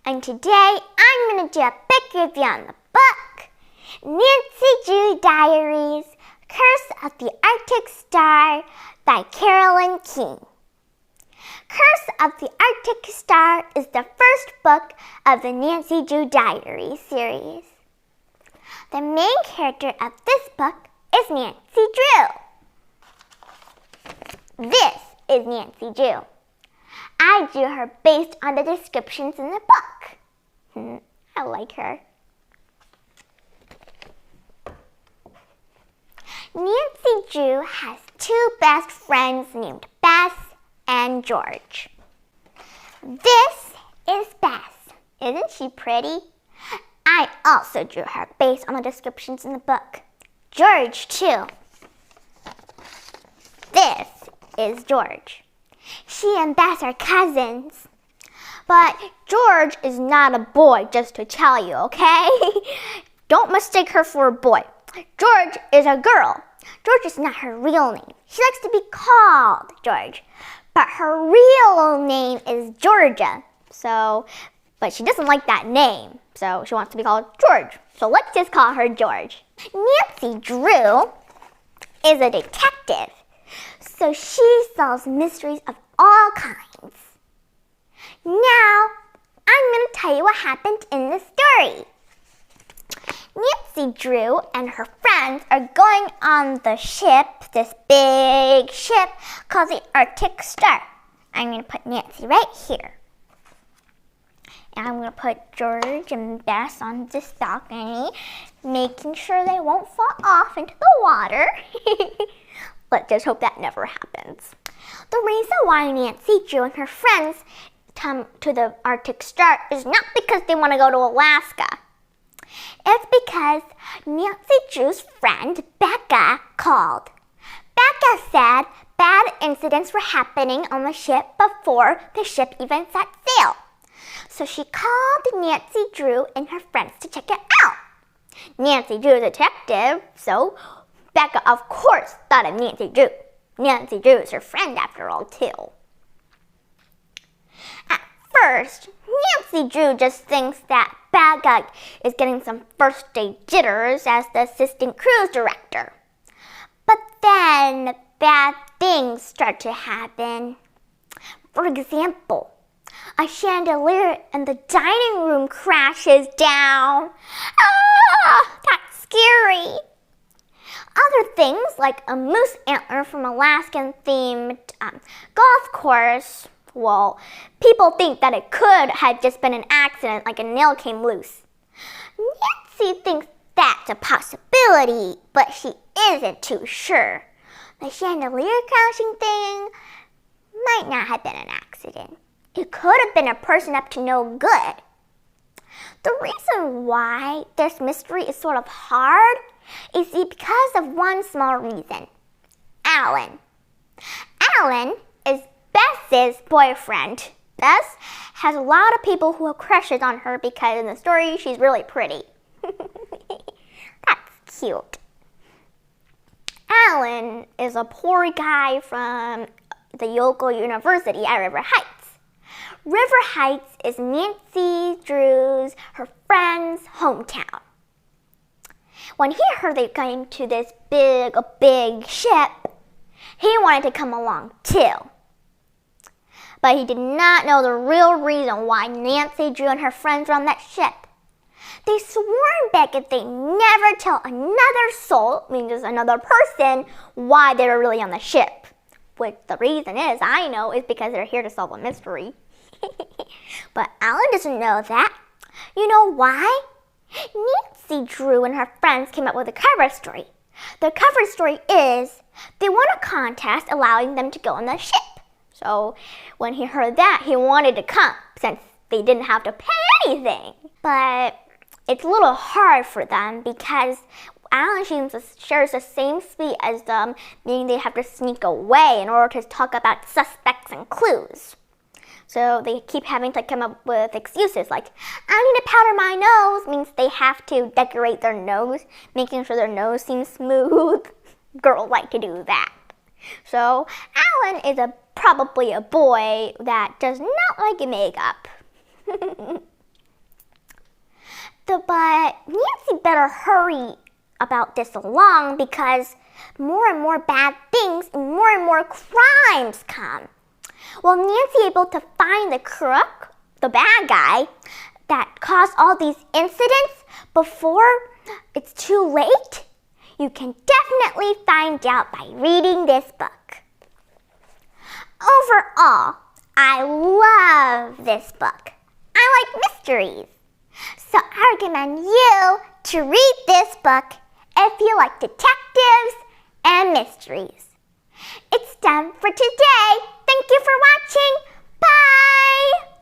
and today I'm going to do a book review on the book Nancy Drew Diaries, Curse of the Arctic Star by Carolyn King. Curse of the Arctic Star is the first book of the Nancy Drew Diaries series. The main character of this book is Nancy Drew. This is Nancy Drew. I drew her based on the descriptions in the book. I like her. Nancy Drew has two best friends named Bess and George. This is Bess. Isn't she pretty? I also drew her based on the descriptions in the book. George, too. This is George. She and Bess are cousins. But George is not a boy, just to tell you, okay? Don't mistake her for a boy. George is a girl. George is not her real name. She likes to be called George. But her real name is Georgia. But she doesn't like that name. So she wants to be called George. So let's just call her George. Nancy Drew is a detective. So she solves mysteries of all kinds. Now, I'm going to tell you what happened in the story. Nancy Drew and her friends are going on the ship, this big ship called the Arctic Star. I'm going to put Nancy right here. And I'm going to put George and Bess on this balcony, making sure they won't fall off into the water. Let's just hope that never happens. The reason why Nancy Drew and her friends come to the Arctic Star is not because they want to go to Alaska. It's because Nancy Drew's friend Becca called. Becca said bad incidents were happening on the ship before the ship even set sail. So she called Nancy Drew and her friends to check it out. Nancy Drew is a detective, so Becca, of course, thought of Nancy Drew. Nancy Drew is her friend after all, too. At first, Nancy Drew just thinks that Becca is getting some first-day jitters as the assistant cruise director. But then bad things start to happen. For example, a chandelier in the dining room crashes down. Ah, that's scary. Other things like a moose antler from Alaskan-themed golf course, well, people think that it could have just been an accident, like a nail came loose. Nancy thinks that's a possibility, but she isn't too sure. The chandelier crashing thing might not have been an accident. It could have been a person up to no good. The reason why this mystery is sort of hard is because of one small reason. Alan. Alan is Bess's boyfriend. Bess has a lot of people who have crushes on her because in the story she's really pretty. That's cute. Alan is a poor guy from the local university at River Heights. River Heights is Nancy Drew's, her friend's hometown. When he heard they came to this big ship, he wanted to come along too. But he did not know the real reason why Nancy Drew and her friends were on that ship. They swore in bed that they never tell another soul, means another person, why they were really on the ship. Which the reason is, I know, is because they're here to solve a mystery. But Alan doesn't know that. You know why? Nancy Drew and her friends came up with a cover story. The cover story is they won a contest allowing them to go on the ship. So when he heard that, he wanted to come since they didn't have to pay anything. But it's a little hard for them because Alan shares the same speed as them, meaning they have to sneak away in order to talk about suspects and clues. So they keep having to come up with excuses like, I need to powder my nose, means they have to decorate their nose, making sure their nose seems smooth. Girls like to do that. So Alan is probably a boy that does not like makeup. But Nancy better hurry about this along because more and more bad things and more crimes come. Well, Nancy able to find the crook, the bad guy, that caused all these incidents before it's too late? You can definitely find out by reading this book. Overall, I love this book. I like mysteries. So I recommend you to read this book if you like detectives and mysteries. It's done for today. Thank you for watching. Bye!